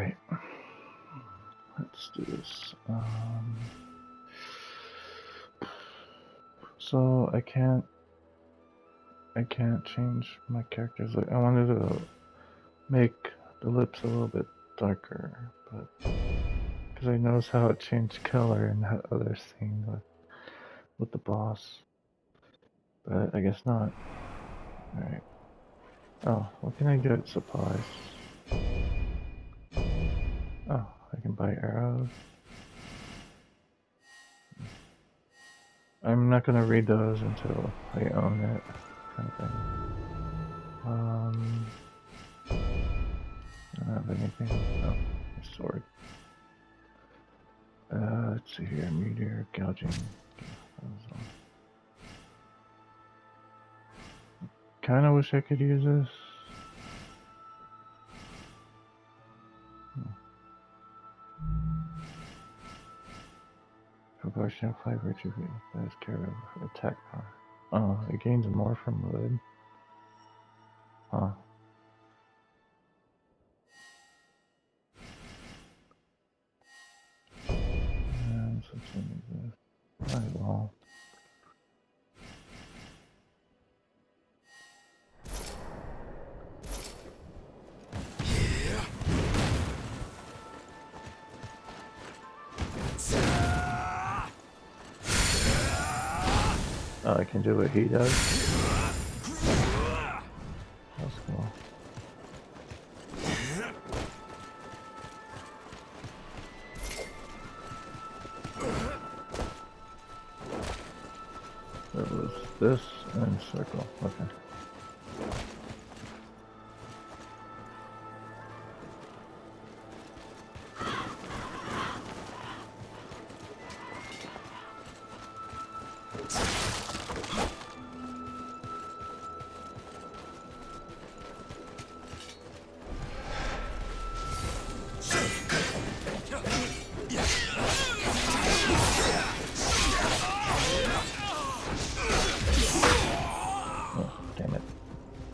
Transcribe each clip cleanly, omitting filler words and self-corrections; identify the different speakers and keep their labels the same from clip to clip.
Speaker 1: Alright. Let's do this. So I can't change my characters. Like, I wanted to make the lips a little bit darker, but because I noticed how it changed color and how other things with the boss. But I guess not. Alright. Oh, what can I do at supplies? Oh, I can buy arrows. I'm not gonna read those until I own it, kind of thing. I don't have anything. Oh, a sword. Let's see here. Meteor gouging. Kind of wish I could use this. Proportion of 5 retribution. That is care of attack power. Oh, it gains more from wood. Huh. And something like this. Alright, well. Oh, I can do what he does. That's cool. It was this and circle. Okay.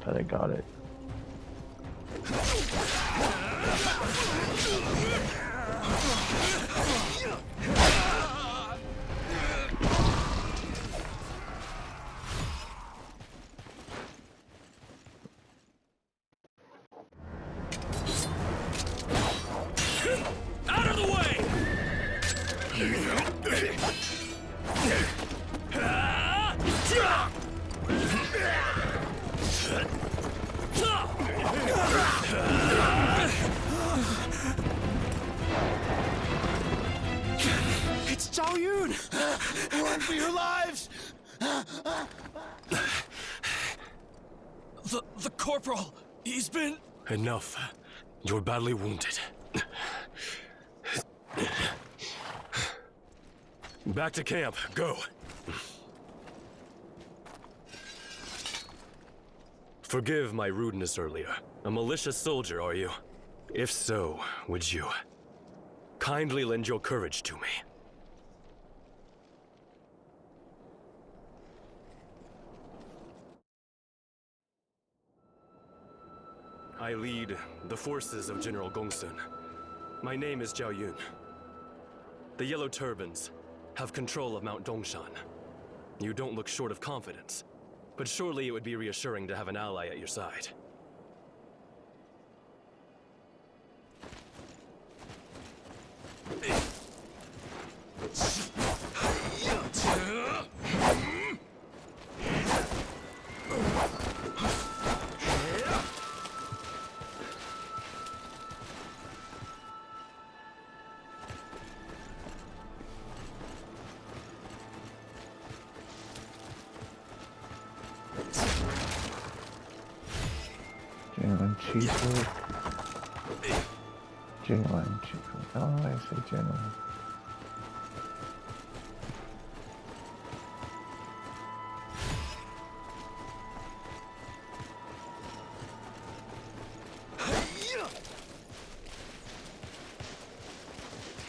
Speaker 1: I got it.
Speaker 2: Out of the way! It's Zhao Yun! Run for your lives! The corporal, he's been...
Speaker 3: Enough. You're badly wounded. Back to camp. Go. Forgive my rudeness earlier. A malicious soldier, are you? If so, would you kindly lend your courage to me? I lead the forces of General Gongsun. My name is Zhao Yun. The Yellow Turbans have control of Mount Dongshan. You don't look short of confidence, but surely it would be reassuring to have an ally at your side.
Speaker 1: Genuine cheeseburger. Genuine cheeseburger. Oh, I say genuine.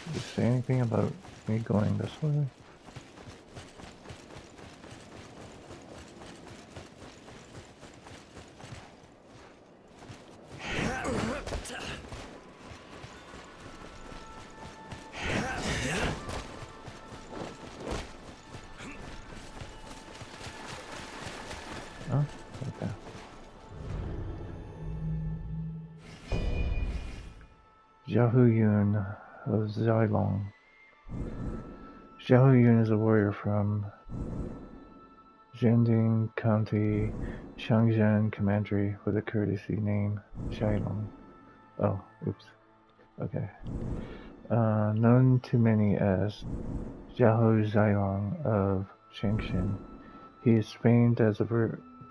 Speaker 1: Did you say anything about me going this way? Xiahou Yun of Xilong. Xiahou Yun is a warrior from Jianding County, Changjiang Commandery with a courtesy name, Xilong. Oh, oops. Okay. Known to many as Xiahou Xilong of Changshin, he is famed as a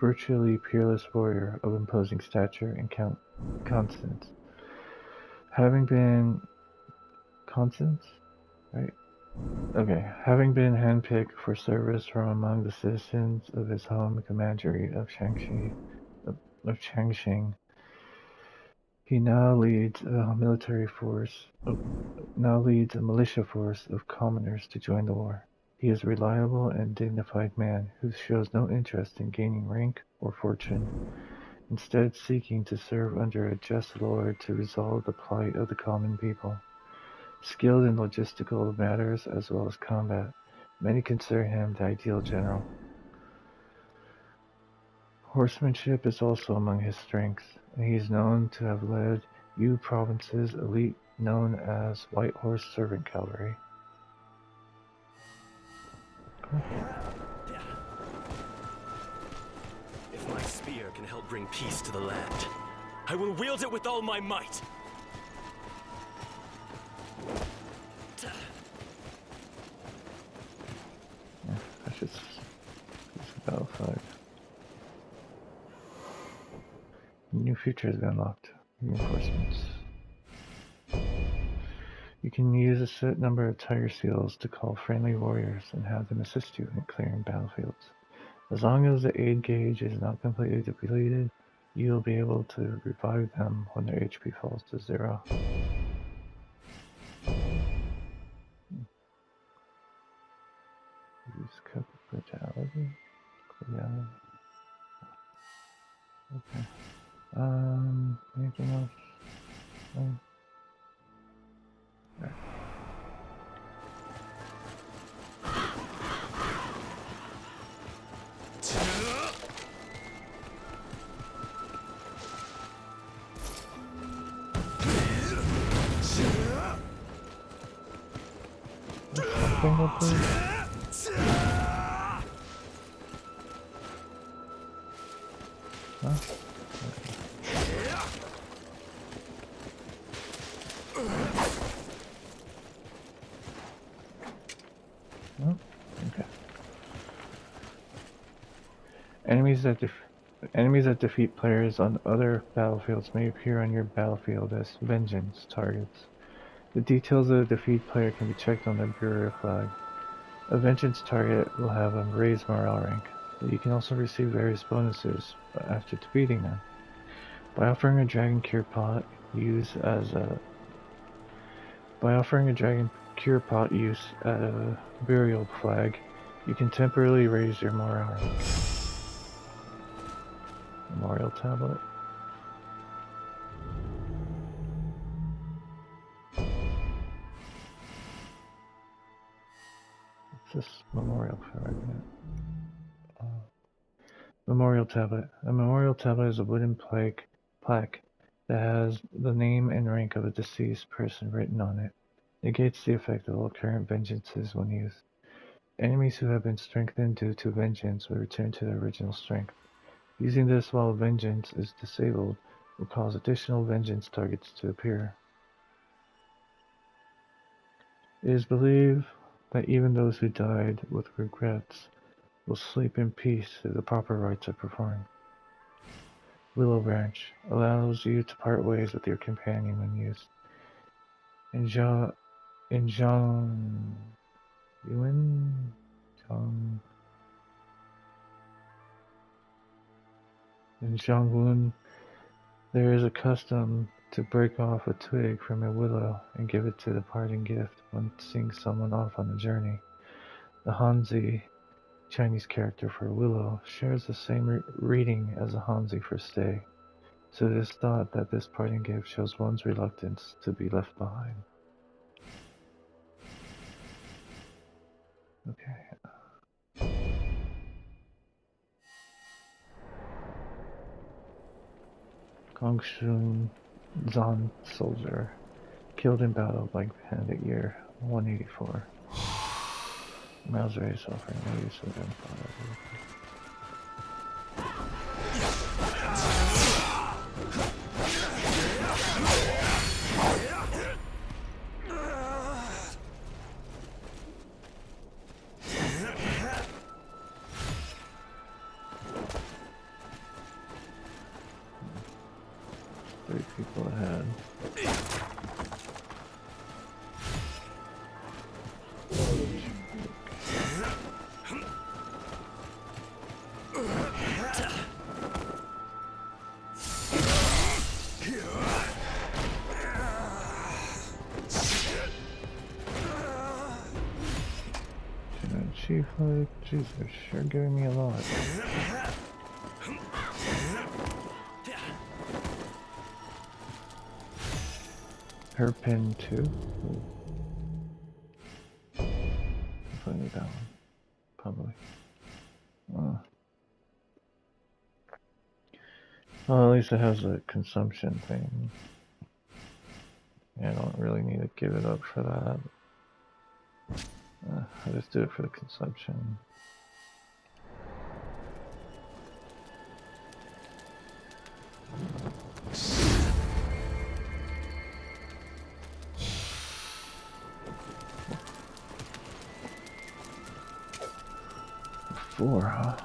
Speaker 1: virtually peerless warrior of imposing stature and constance. Having been handpicked for service from among the citizens of his home commandery of Changxing, he now leads a militia force of commoners to join the war. He is a reliable and dignified man who shows no interest in gaining rank or fortune, instead seeking to serve under a just lord to resolve the plight of the common people. Skilled in logistical matters as well as combat, many consider him the ideal general. Horsemanship is also among his strengths, and he is known to have led Yu Province's elite known as White Horse Servant Cavalry. Cool.
Speaker 3: If my spear can help bring peace to the land, I will wield it with all my might.
Speaker 1: Yeah, that's just a battle flag. New features unlocked. Reinforcements. You can use a set number of tiger seals to call friendly warriors and have them assist you in clearing battlefields. As long as the aid gauge is not completely depleted, you'll be able to revive them when their HP falls to 0. Use cup of brutality. Cordiality. Okay. Anything else? No. Right. Single please? Huh? No? Okay. Enemies that defeat players on other battlefields may appear on your battlefield as vengeance targets. The details of the defeat player can be checked on the Bureau flag. A vengeance target will have a raised morale rank, but you can also receive various bonuses after defeating them. By offering a dragon cure pot use at a burial flag, you can temporarily raise your morale rank. Memorial tablet. What's this memorial fragment? Memorial tablet. A memorial tablet is a wooden plaque that has the name and rank of a deceased person written on it. Negates the effect of all current vengeances when used. Enemies who have been strengthened due to vengeance will return to their original strength. Using this while vengeance is disabled will cause additional vengeance targets to appear. It is believed that even those who died with regrets will sleep in peace if the proper rites are performed. Willow Branch allows you to part ways with your companion when used. In Zhangwun, there is a custom to break off a twig from a willow and give it to the parting gift when seeing someone off on a journey. The Hanzi, Chinese character for willow, shares the same reading as the Hanzi for stay, so it is thought that this parting gift shows one's reluctance to be left behind. Okay. Gongsun Zan Soldier. Killed in battle, blank bandit year 184. Mouse race offering no use of gunpowder. Three people ahead. Chief, like, jeez, they're sure giving me a lot. Hairpin 2? Ooh. Definitely that one. Probably. Well, at least it has a consumption thing. Yeah, I don't really need to give it up for that. I just do it for the consumption. Four, huh?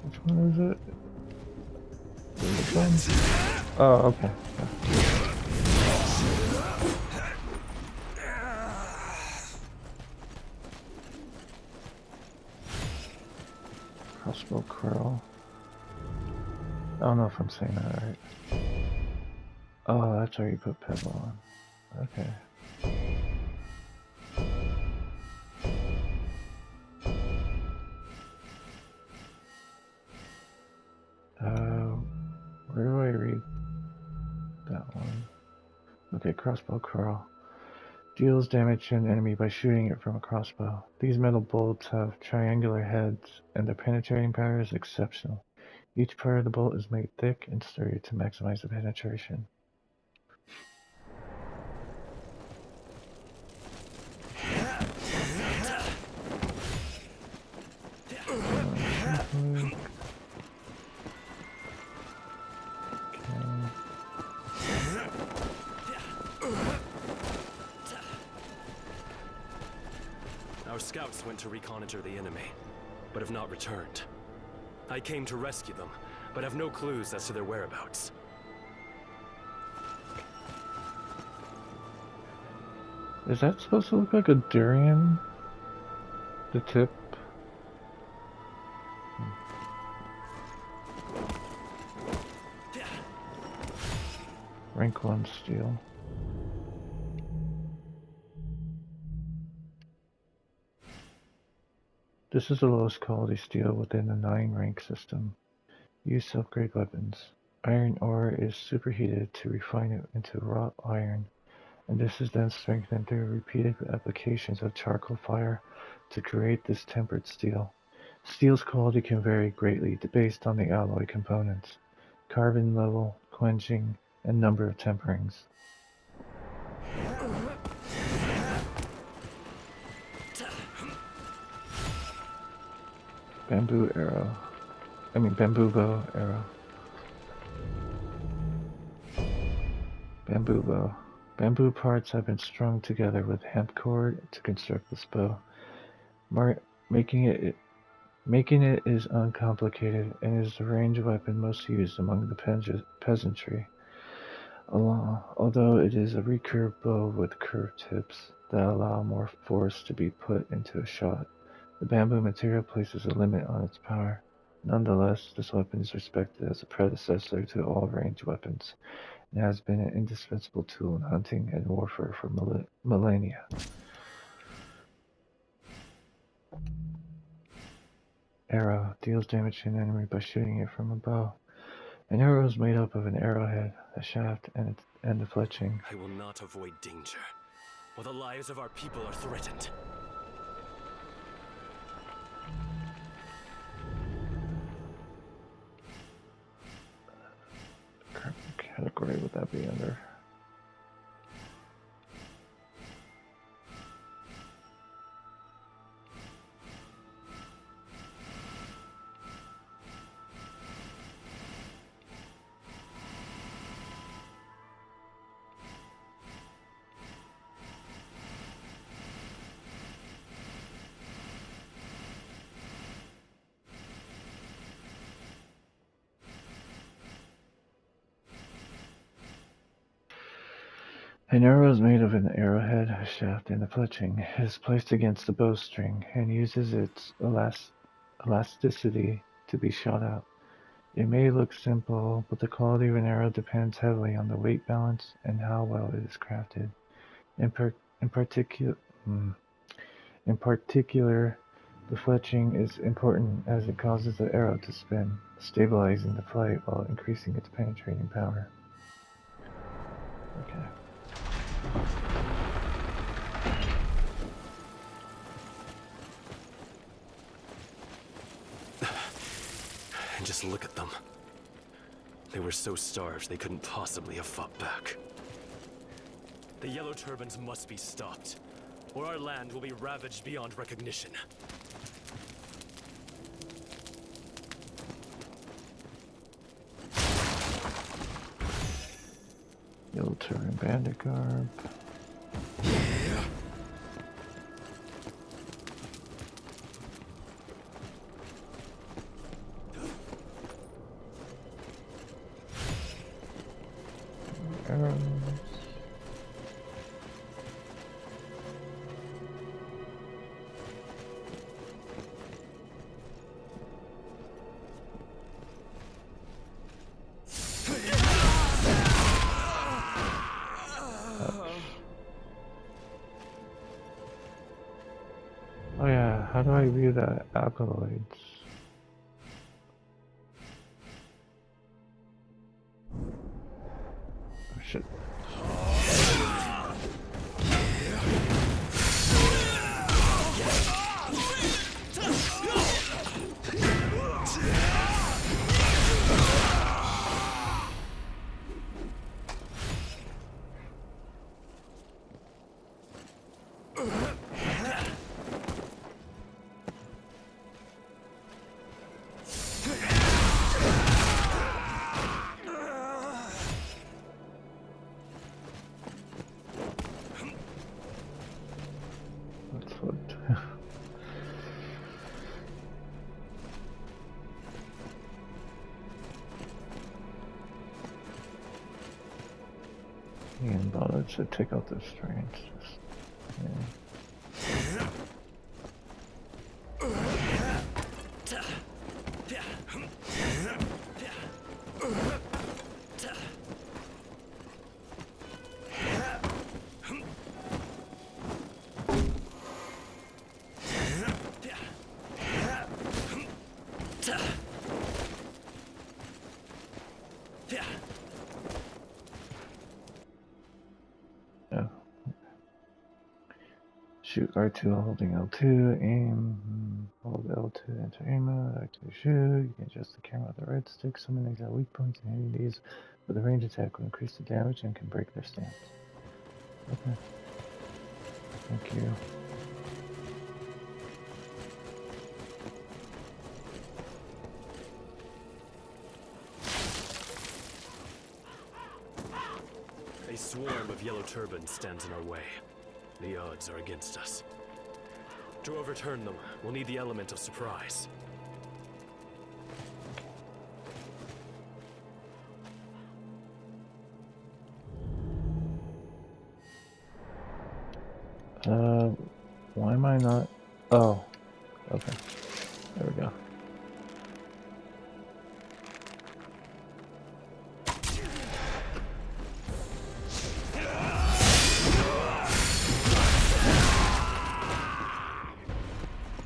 Speaker 1: Which one is it? This one? Oh, okay. Yeah. Crossbow curl. I don't know if I'm saying that right. Oh, that's where you put pebble on. Okay. Where do I read that one? Okay, crossbow curl. Deals damage to an enemy by shooting it from a crossbow. These metal bolts have triangular heads, and their penetrating power is exceptional. Each part of the bolt is made thick and sturdy to maximize the penetration.
Speaker 3: Our scouts went to reconnoiter the enemy, but have not returned. I came to rescue them, but have no clues as to their whereabouts.
Speaker 1: Is that supposed to look like a durian? The tip? Rank 1 steel. This is the lowest quality steel within the 9 rank system. Used to upgrade weapons. Iron ore is superheated to refine it into wrought iron, and this is then strengthened through repeated applications of charcoal fire to create this tempered steel. Steel's quality can vary greatly based on the alloy components, carbon level, quenching, and number of temperings. Bamboo bow arrow. Bamboo bow. Bamboo parts have been strung together with hemp cord to construct this bow. Making it is uncomplicated and is the range weapon most used among the peasantry. Although it is a recurved bow with curved tips that allow more force to be put into a shot, the bamboo material places a limit on its power. Nonetheless, this weapon is respected as a predecessor to all ranged weapons and has been an indispensable tool in hunting and warfare for millennia. Arrow deals damage to an enemy by shooting it from a bow. An arrow is made up of an arrowhead, a shaft, and a fletching.
Speaker 3: I will not avoid danger, while the lives of our people are threatened.
Speaker 1: What category would that be under? An arrow is made of an arrowhead, a shaft, and a fletching. It is placed against the bowstring and uses its elasticity to be shot out. It may look simple, but the quality of an arrow depends heavily on the weight balance and how well it is crafted. In particular, the fletching is important as it causes the arrow to spin, stabilizing the flight while increasing its penetrating power. Okay.
Speaker 3: And just look at them. They were so starved they couldn't possibly have fought back. The Yellow Turbans must be stopped, or our land will be ravaged beyond recognition.
Speaker 1: Yellow Turban bandit garb. Arrows. Oh yeah, how do I view the alkaloids? Oh shit. That's what. Ian Ballard should take out the strange. Yeah. Oh. Shoot R2 while holding L2, aim, hold L2 enter aim mode, R2 shoot, you can adjust the camera with the right stick, summon exact weak points and hitting these with a range attack will increase the damage and can break their stance. Okay. Thank you.
Speaker 3: A swarm of Yellow Turbans stands in our way. The odds are against us. To overturn them, we'll need the element of surprise.
Speaker 1: Why am I not? Oh, okay. There we go.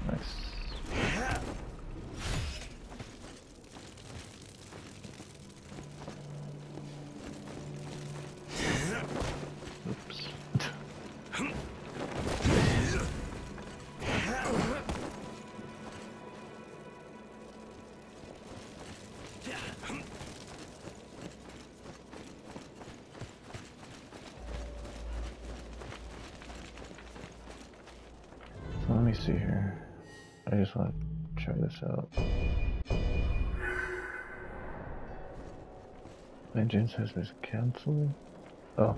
Speaker 1: Nice. me see here. I just want to try this out. Vengeance has been cancelled. Oh,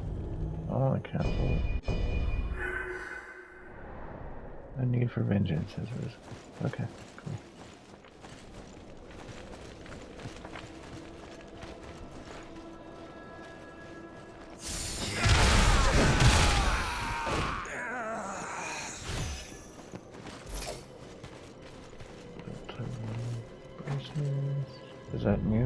Speaker 1: I want to cancel it. A need for vengeance has risen. Okay, cool. Is that new?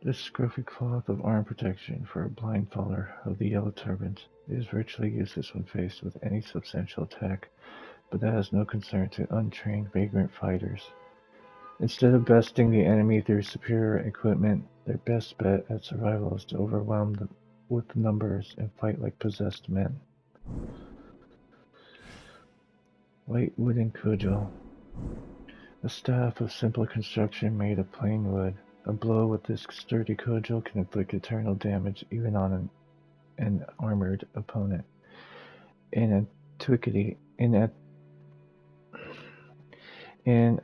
Speaker 1: This scruffy cloth of arm protection for a blindfolder of the Yellow Turbans is virtually useless when faced with any substantial attack, but that has no concern to untrained vagrant fighters. Instead of besting the enemy through superior equipment, their best bet at survival is to overwhelm them with numbers and fight like possessed men. Light wooden cudgel. A staff of simple construction made of plain wood. A blow with this sturdy cudgel can inflict eternal damage even on an armored opponent. In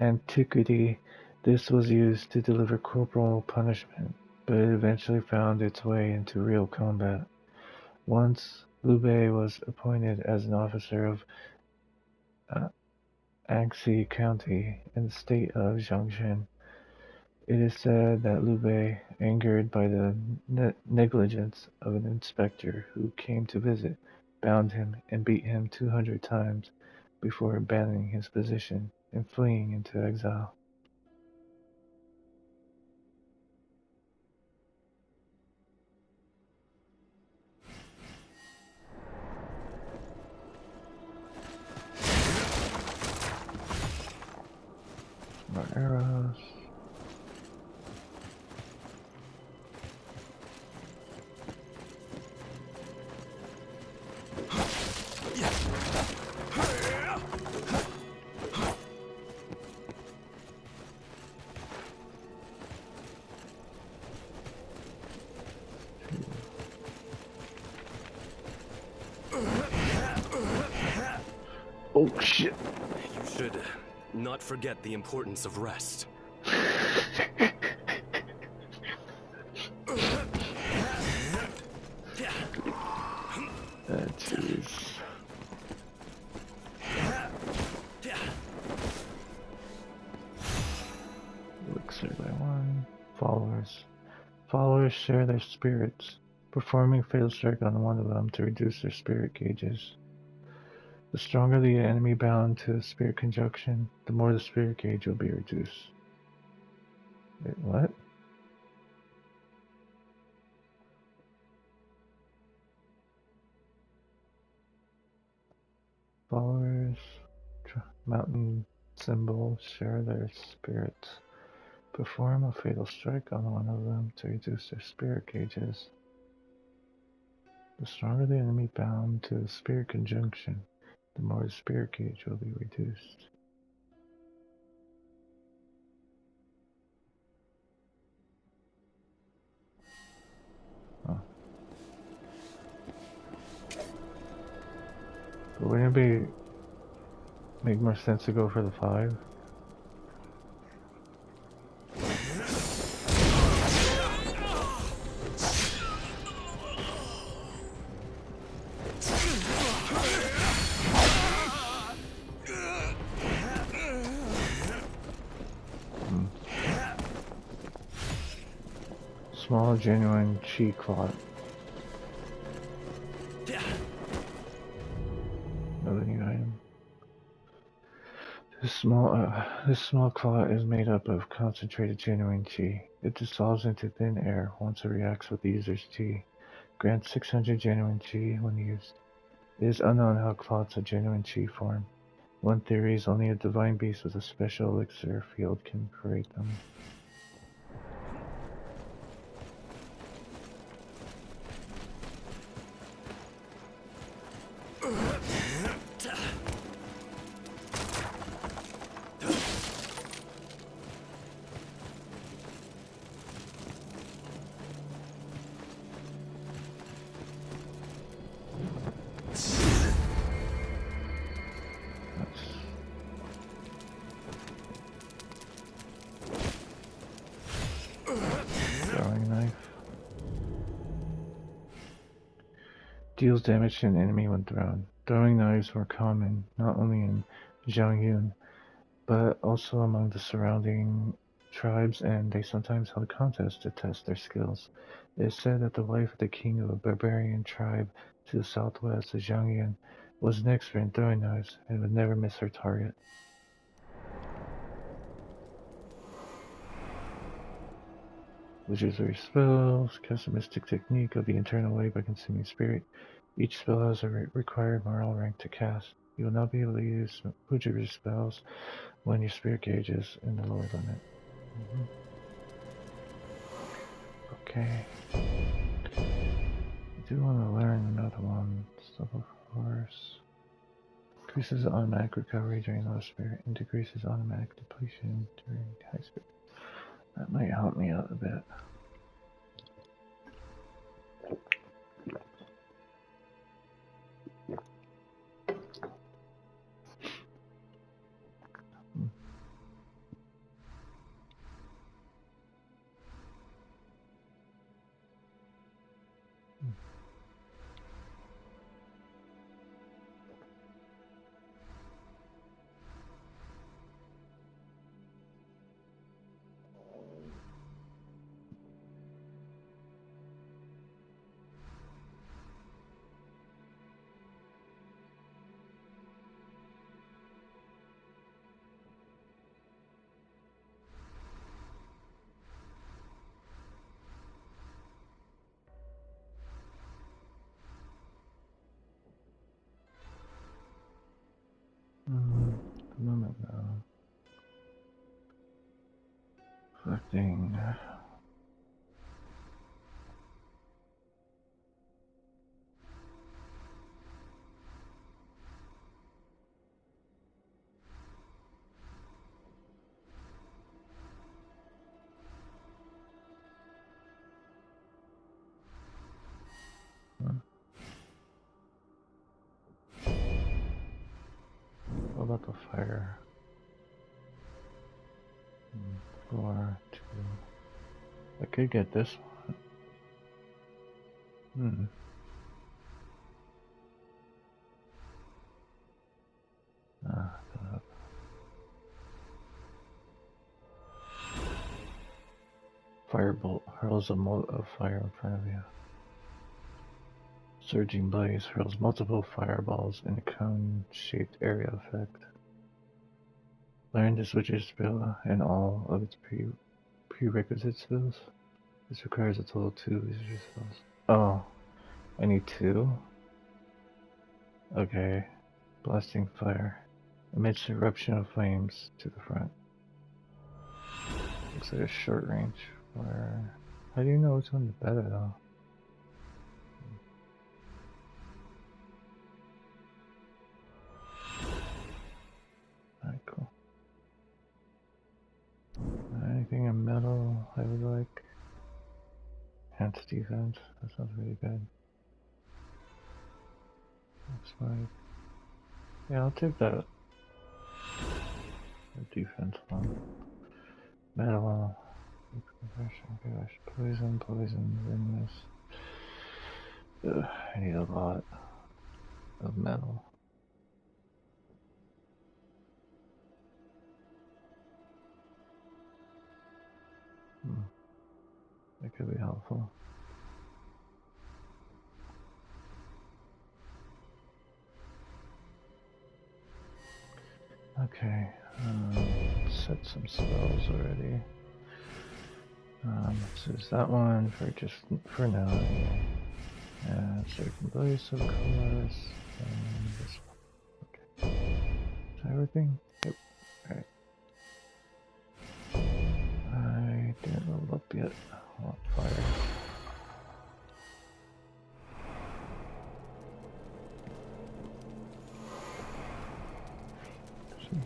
Speaker 1: antiquity, this was used to deliver corporal punishment, but it eventually found its way into real combat. Once, Liu Bei was appointed as an officer of Anxi County in the state of Jiangxin. It is said that Liu Bei, angered by the negligence of an inspector who came to visit, bound him and beat him 200 times before abandoning his position and fleeing into exile. More arrows. Oh shit.
Speaker 3: You should not forget the importance of rest.
Speaker 1: Jeez. Elixir by one. Followers. Followers share their spirits, performing Fatal Strike on one of them to reduce their spirit gauges. The stronger the enemy bound to a spirit conjunction, the more the spirit gauge will be reduced. Wait, what? Followers, mountain symbols share their spirits. Perform a fatal strike on one of them to reduce their spirit gauges. The stronger the enemy bound to a spirit conjunction, the more the spirit gauge will be reduced. Huh. But wouldn't it make more sense to go for the 5? Small, genuine chi clot. Another new item. This small clot is made up of concentrated genuine chi. It dissolves into thin air once it reacts with the user's chi. Grants 600 genuine chi when used. It is unknown how clots of genuine chi form. One theory is only a divine beast with a special elixir field can create them. Deals damage to an enemy when thrown. Throwing knives were common, not only in Zhangyun, but also among the surrounding tribes, and they sometimes held contests to test their skills. It is said that the wife of the king of a barbarian tribe to the southwest of Zhangyun was an expert in throwing knives and would never miss her target. Wizardry spells cast a mystic technique of the internal way by consuming spirit. Each spell has a required moral rank to cast. You will not be able to use wizardry spells when your spirit gauge is in the lower limit. Okay. I do want to learn another one. Stuff of course. Increases automatic recovery during low spirit and decreases automatic depletion during high spirit. That might help me out a bit. A moment now. Collecting. What about the fire? 4, 2. I could get this one. Firebolt hurls a mote of fire in front of you. Surging blaze hurls multiple fireballs in a cone-shaped area effect. Learn this witcher's spell and all of its prerequisite spells. This requires a total of 2 wizardry spells. Oh, I need 2? Okay. Blasting fire. Emits eruption of flames to the front. Looks like a short range fire. How do you know which one's better though? Alright, cool. Anything in metal I would like? Enhanced defense. That sounds really good. Looks like. Yeah, I'll take that. The defense one. Metal. Gosh, poison, venomous. Ugh, I need a lot of metal. That could be helpful. Okay, let's set some spells already. Let's use that one for now. Anyway. Certain blaze of colors, and this one. Okay. Is that everything? Yep. Alright. I didn't level up yet. I want fire.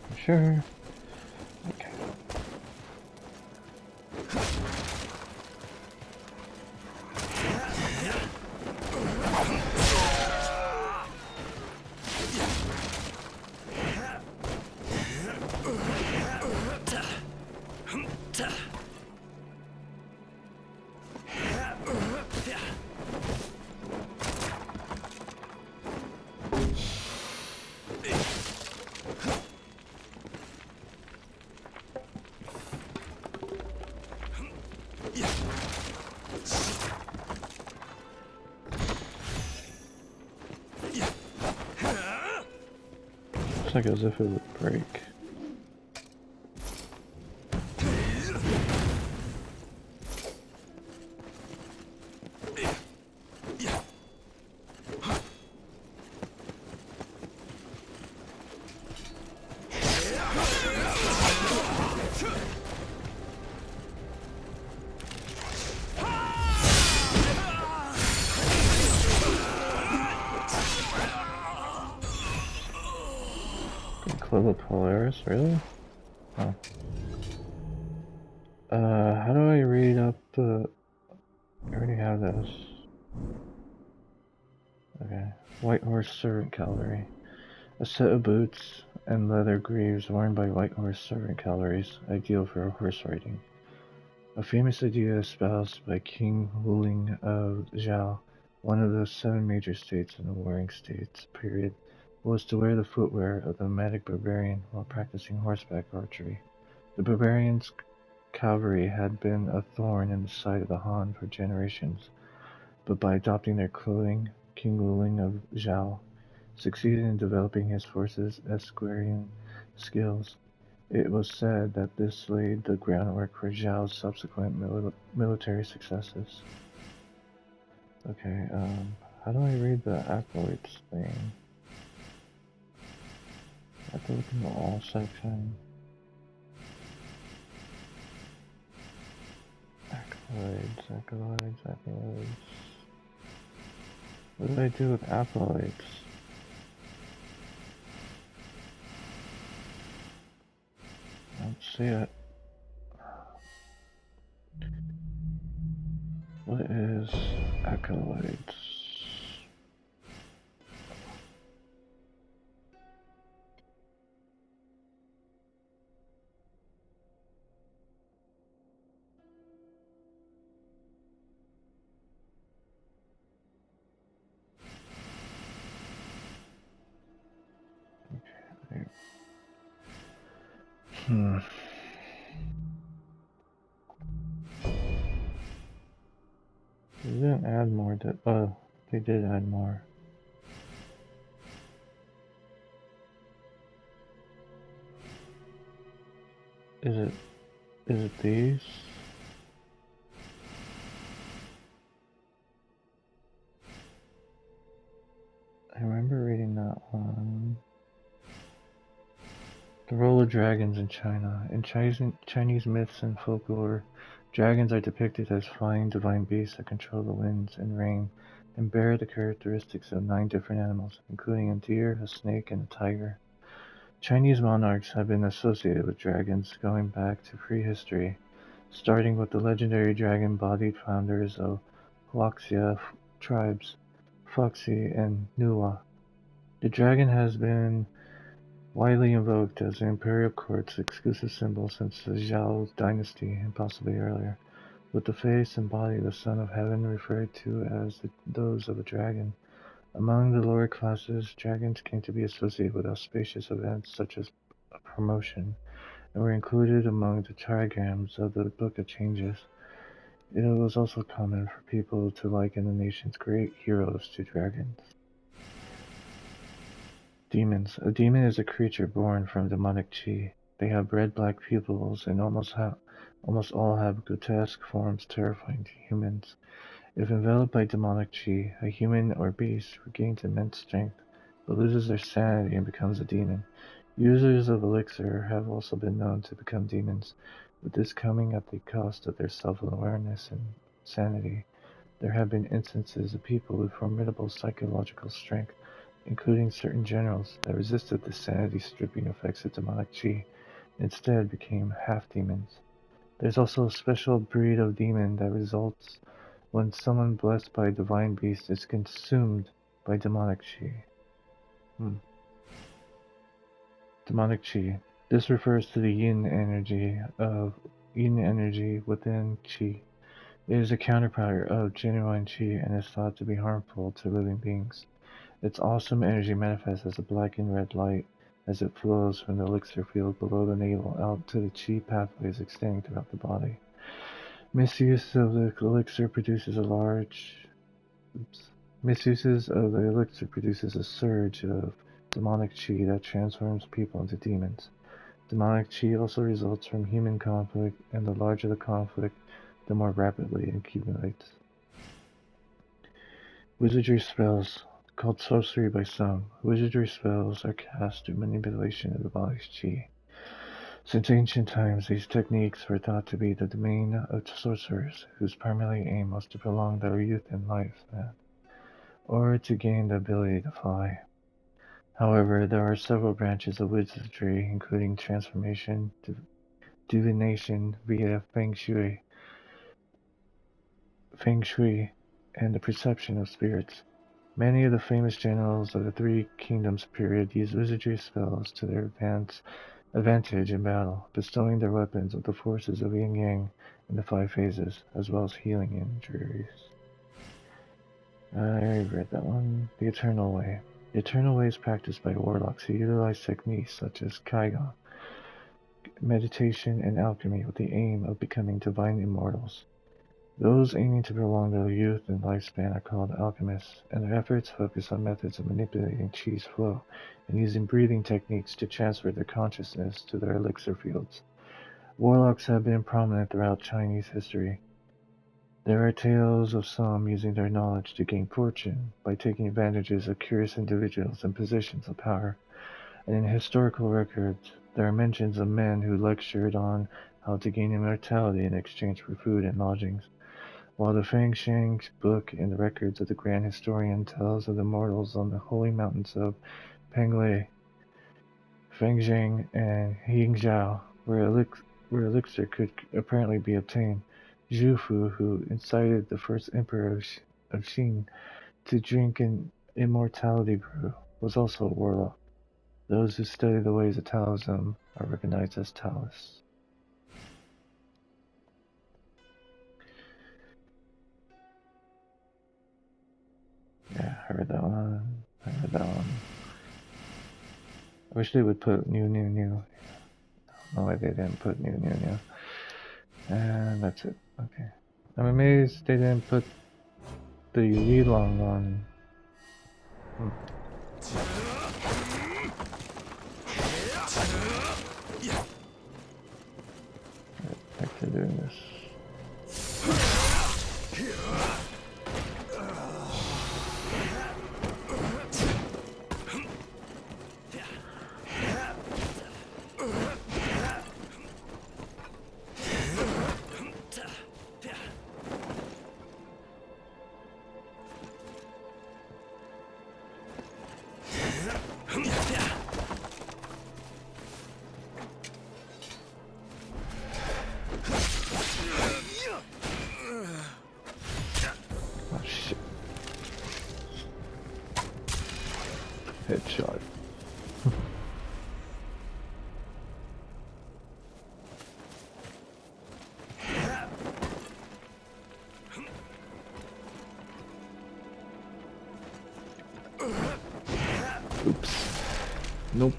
Speaker 1: For sure. Okay. looks like as if it would break. Club of Polaris, really? Oh. How do I read up the... I already have this. Okay. White Horse Servant Cavalry. A set of boots and leather greaves worn by White Horse Servant Cavalries, ideal for horse riding. A famous idea espoused by King Wuling of Zhao, one of the 7 major states in the Warring States period, was to wear the footwear of the nomadic barbarian while practicing horseback archery. The barbarian's cavalry had been a thorn in the side of the Han for generations, but by adopting their clothing, King Wuling of Zhao succeeded in developing his forces' equestrian skills. It was said that this laid the groundwork for Zhao's subsequent military successes. Okay, how do I read the accolades thing? I have to look in the all section. Accolades. What did I do with accolades? I don't see it. What is accolades? Okay. They didn't add more to, they did add more. Is it these? I remember reading that one. The role of dragons in China. In Chinese myths and folklore, dragons are depicted as flying divine beasts that control the winds and rain, and bear the characteristics of 9 different animals, including a deer, a snake, and a tiger. Chinese monarchs have been associated with dragons going back to prehistory, starting with the legendary dragon-bodied founders of Huaxia tribes, Foxi and Nuwa. The dragon has been widely invoked as the imperial court's exclusive symbol since the Zhao dynasty and possibly earlier, with the face and body of the son of heaven referred to as those of a dragon. Among the lower classes, dragons came to be associated with auspicious events such as a promotion, and were included among the trigrams of the Book of Changes. It was also common for people to liken the nation's great heroes to dragons. Demons. A demon is a creature born from demonic chi. They have red black pupils and almost all have grotesque forms terrifying to humans. If enveloped by demonic chi, a human or beast regains immense strength, but loses their sanity and becomes a demon. Users of elixir have also been known to become demons, with this coming at the cost of their self-awareness and sanity. There have been instances of people with formidable psychological strength, including certain generals, that resisted the sanity-stripping effects of demonic chi, and instead became half-demons. There's also a special breed of demon that results when someone blessed by a divine beast is consumed by demonic chi. Demonic chi. This refers to the yin energy within chi. It is a counterpart of genuine chi and is thought to be harmful to living beings. Its awesome energy manifests as a black and red light as it flows from the elixir field below the navel out to the chi pathways extending throughout the body. Misuses of the elixir produces a surge of demonic chi that transforms people into demons. Demonic chi also results from human conflict, and the larger the conflict, the more rapidly it accumulates. Wizardry spells. Called sorcery by some, wizardry spells are cast through manipulation of the body's chi. Since ancient times, these techniques were thought to be the domain of sorcerers, whose primary aim was to prolong their youth and lifespan, or to gain the ability to fly. However, there are several branches of wizardry, including transformation, divination via feng shui, and the perception of spirits. Many of the famous generals of the Three Kingdoms period used wizardry spells to their advantage in battle, bestowing their weapons with the forces of yin yang in the 5 phases, as well as healing injuries. I already read that one. The Eternal Way. The Eternal Way is practiced by warlocks who utilize techniques such as Kaigon, meditation, and alchemy with the aim of becoming divine immortals. Those aiming to prolong their youth and lifespan are called alchemists, and their efforts focus on methods of manipulating chi's flow and using breathing techniques to transfer their consciousness to their elixir fields. Warlocks have been prominent throughout Chinese history. There are tales of some using their knowledge to gain fortune by taking advantages of curious individuals in positions of power, and in historical records there are mentions of men who lectured on how to gain immortality in exchange for food and lodgings. While the Fang Shang book in the records of the Grand Historian tells of the mortals on the holy mountains of Penglai, Fengzheng, and Yingzhou, where elixir could apparently be obtained, Zhu Fu, who incited the first emperor of Qin to drink an immortality brew, was also a warlock. Those who study the ways of Taoism are recognized as Taoists. Yeah, I read that one. I wish they would put new. No, why they didn't put new. And that's it. Okay. I'm amazed they didn't put the Yilong one. Back to doing this. Headshot. Oops. Nope.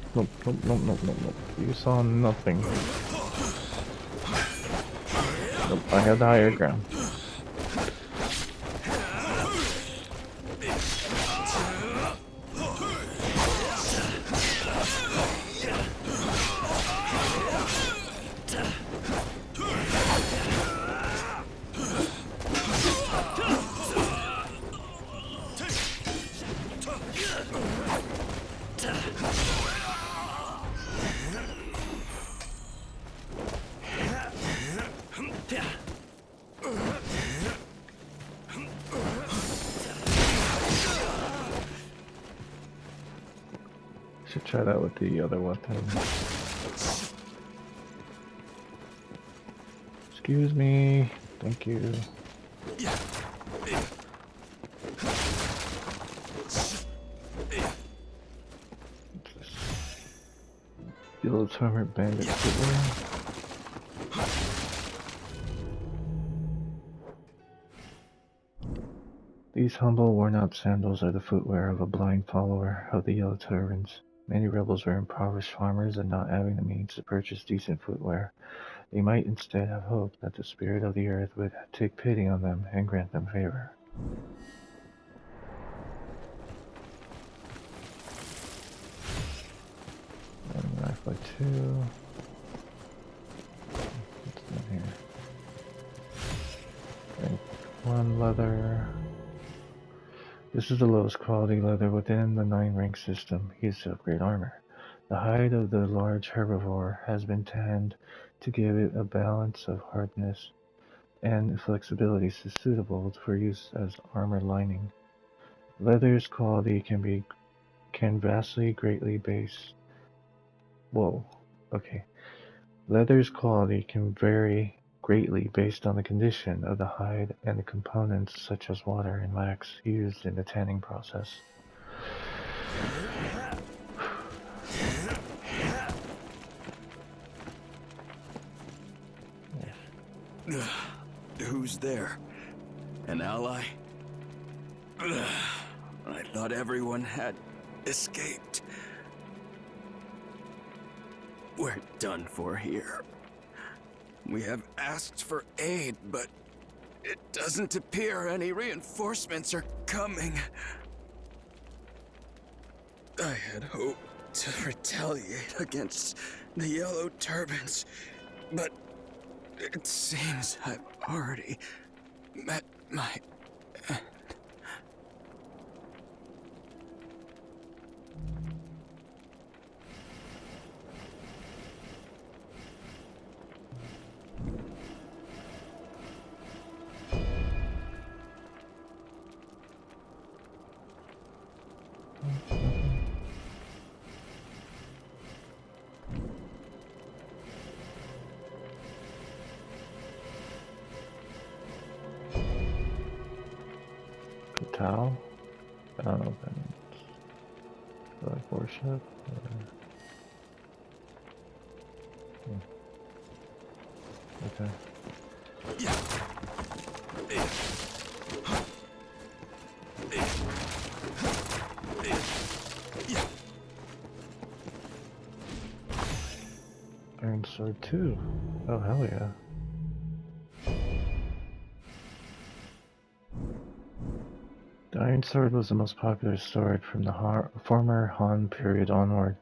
Speaker 1: You saw nothing. Nope, I have the higher ground. Should try that with the other weapon. Excuse me. Thank you. Yellow Timer Bandit footwear. These humble, worn-out sandals are the footwear of a blind follower of the Yellow Turbans. Many rebels were impoverished farmers and not having the means to purchase decent footwear. They might instead have hoped that the spirit of the earth would take pity on them and grant them favor. 6x2. What's down here? Rank 1 leather. This is the lowest quality leather within the 9-rank system, used to upgrade armor. The hide of the large herbivore has been tanned to give it a balance of hardness and flexibility suitable for use as armor lining. Leather's quality can vastly greatly base. Whoa, okay. Leather's quality can vary greatly based on the condition of the hide and the components such as water and wax used in the tanning process.
Speaker 2: Who's there? An ally? I thought everyone had escaped. We're done for here. We have asked for aid, but it doesn't appear any reinforcements are coming. I had hoped to retaliate against the Yellow Turbans, but it seems I've already met my end.
Speaker 1: Tau? I don't know what that means. Like worship? Or... Okay. Iron Sword 2. Oh, hell yeah. The Iron Sword was the most popular sword from the former Han period onward,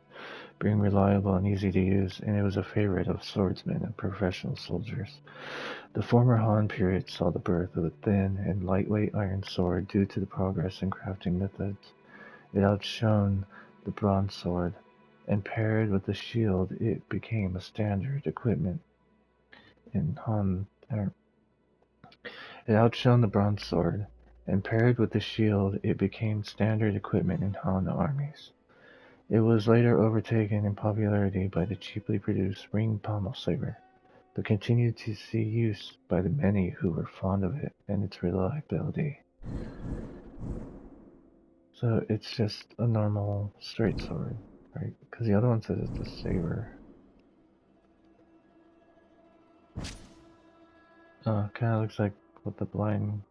Speaker 1: being reliable and easy to use, and it was a favorite of swordsmen and professional soldiers. The former Han period saw the birth of a thin and lightweight iron sword due to the progress in crafting methods. It outshone the bronze sword, and paired with the shield, it became a standard equipment in Han. It outshone the bronze sword, and paired with the shield, it became standard equipment in Han armies. It was later overtaken in popularity by the cheaply produced ring pommel saber, but continued to see use by the many who were fond of it and its reliability. So it's just a normal straight sword, right? Because the other one says it's a saber. Kind of looks like what the blind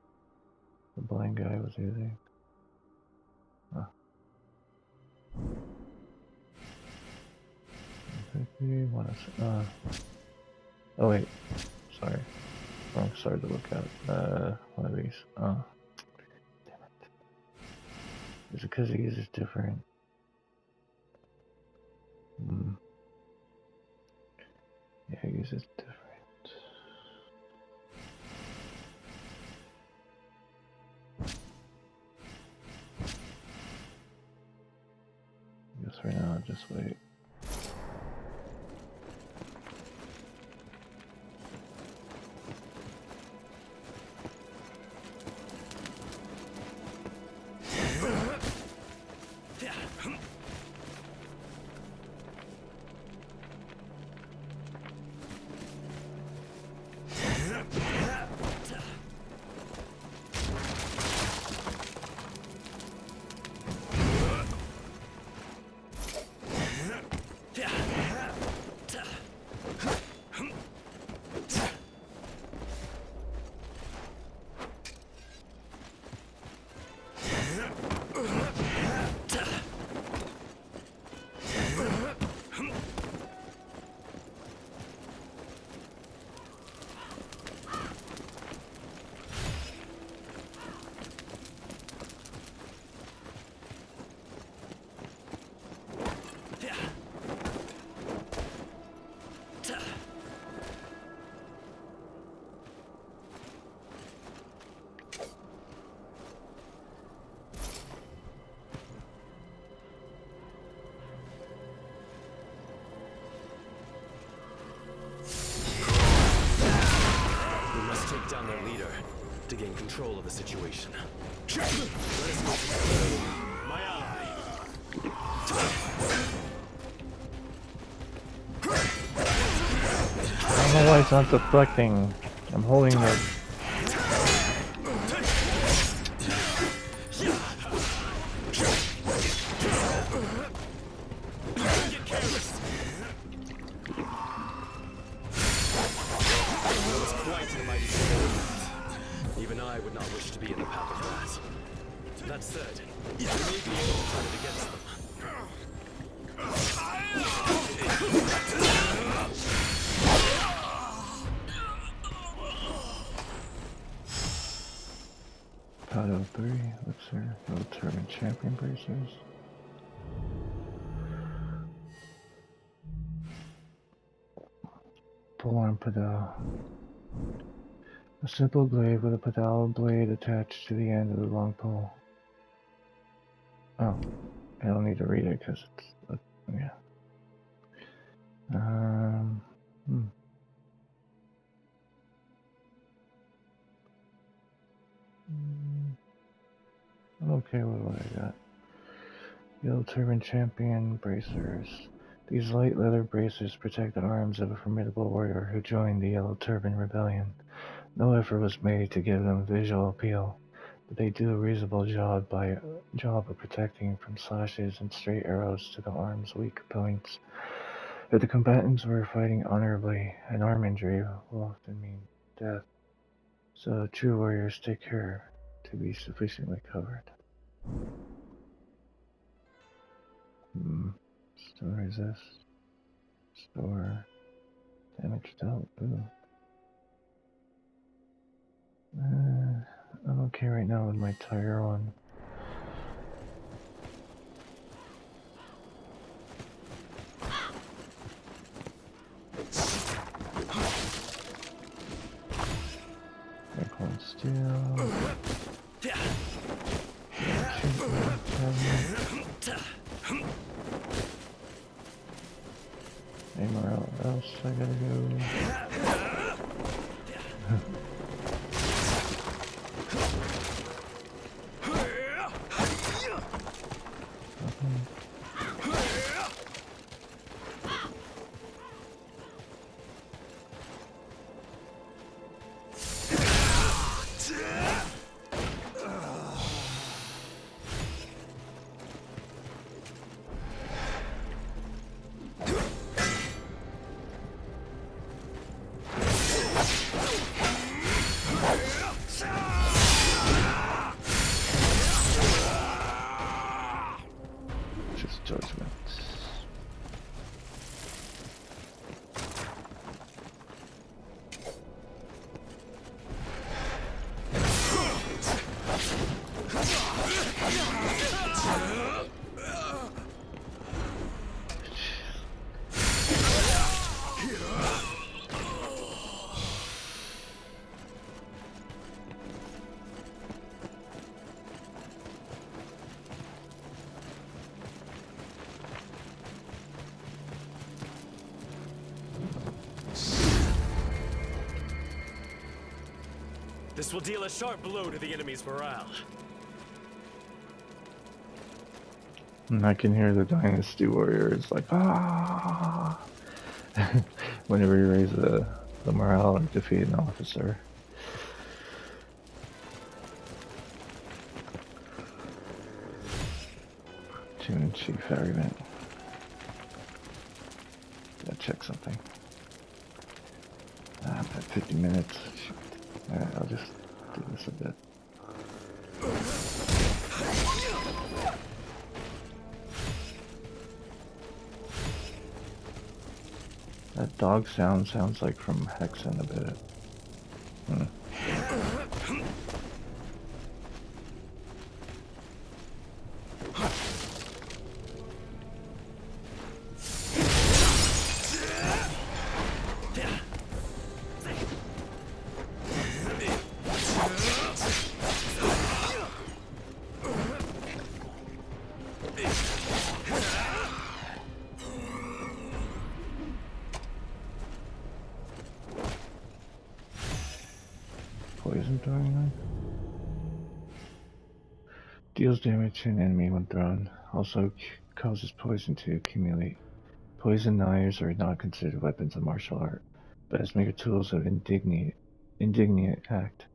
Speaker 1: guy was using. Oh wait, sorry. Wrong sword to look at. One of these. Oh, damn it. Is it because he uses different? Yeah, he uses different. I guess right now I'll just wait.
Speaker 3: to gain control of the situation. Let us go together, my ally.
Speaker 1: I don't know why it's not deflecting. I'm holding the...
Speaker 3: Even I would not wish to be in the path of that. That said, you may be able to turn it against them.
Speaker 1: Pato 3, what's her? Yellow Turban Champion bracers. Pull on pedal. A simple glaive with a pedal blade attached to the end of the long pole. Oh, I don't need to read it because it's yeah. I'm okay with what I got. Yellow Turban Champion bracers. These light leather bracers protect the arms of a formidable warrior who joined the Yellow Turban Rebellion. No effort was made to give them visual appeal, but they do a reasonable job of protecting from slashes and stray arrows to the arm's weak points. If the combatants were fighting honorably, an arm injury will often mean death, so true warriors take care to be sufficiently covered. Store resist. Store damage dealt. Ooh. I'm okay right now with my tire on. Aircon steel. Anywhere else I gotta go?
Speaker 3: This will deal a sharp blow to the enemy's morale.
Speaker 1: And I can hear the Dynasty Warriors like, ah, whenever you raise the morale or defeat an officer. Tune Chief Ferryman. Gotta check something. I'm at 50 minutes. Alright, I'll just do this a bit. That dog sounds like from Hexen a bit. poison throwing knife. Deals damage to an enemy when thrown. Also causes poison to accumulate. Poison knives are not considered weapons of martial art, but as mere tools of indignant act.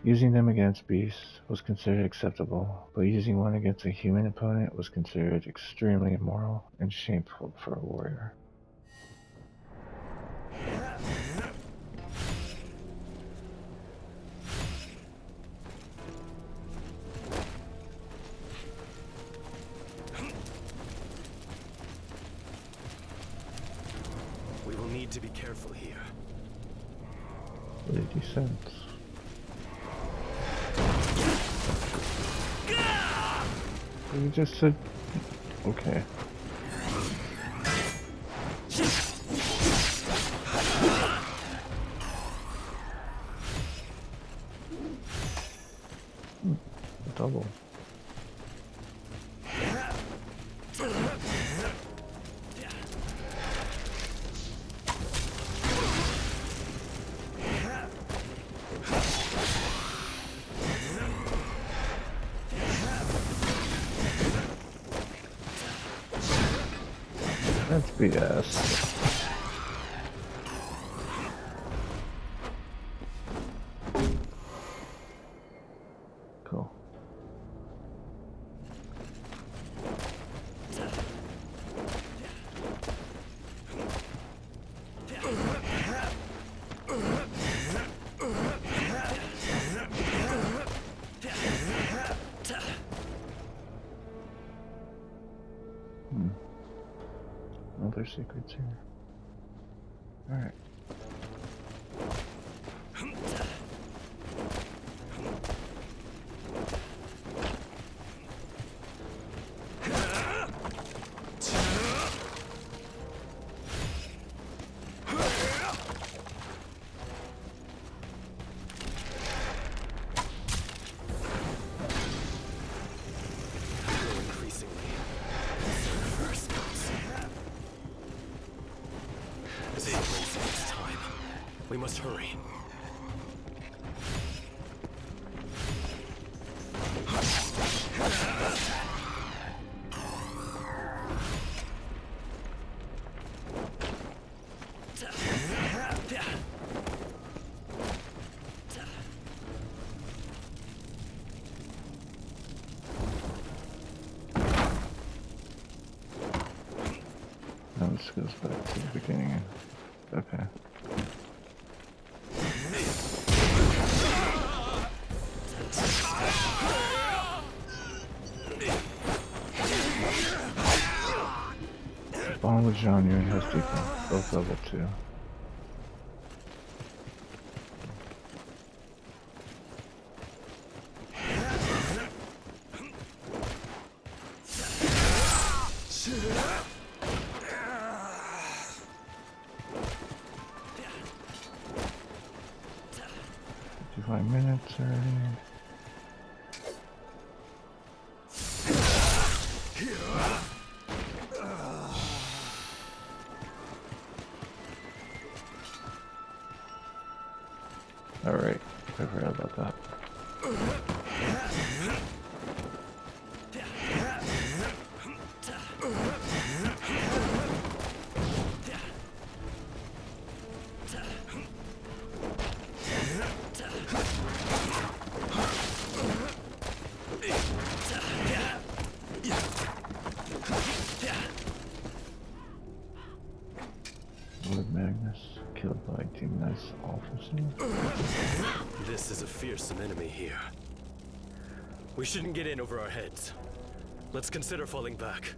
Speaker 1: Using them against beasts was considered acceptable, but using one against a human opponent was considered extremely immoral and shameful for a warrior.
Speaker 3: We will need to be careful here.
Speaker 1: 80 cents. You just said... Okay. Double. That's BS. Cool. Other secrets here. Alright.
Speaker 3: We must hurry.
Speaker 1: Now this goes back to the beginning. Okay. Bond with Zhang Yun has defense, both level 2. Minutes already. Alright, I forgot about that. Lord Magnus, killed by Team Nice officer.
Speaker 3: This is a fearsome enemy here. We shouldn't get in over our heads. Let's consider falling back.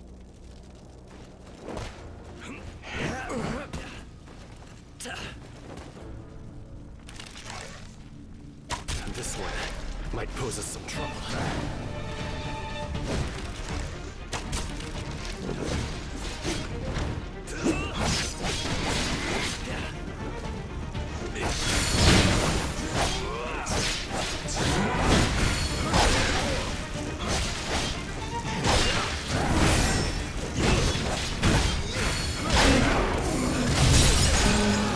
Speaker 3: This one might pose us some trouble.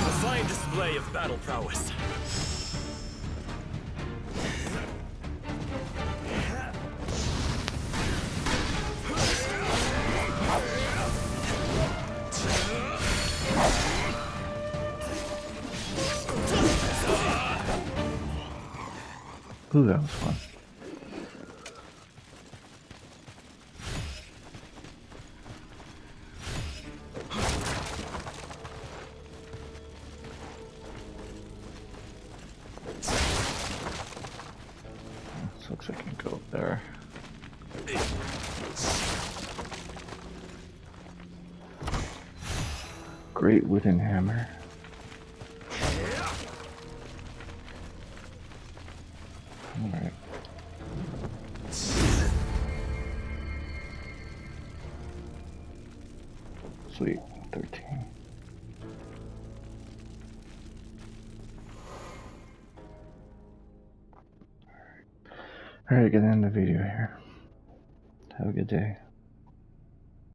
Speaker 3: A fine display of battle prowess.
Speaker 1: Ooh, that was fun. This looks like I can go up there. Great wooden hammer. Alright. Sweet. 13. Alright, gonna end the video here. Have a good day.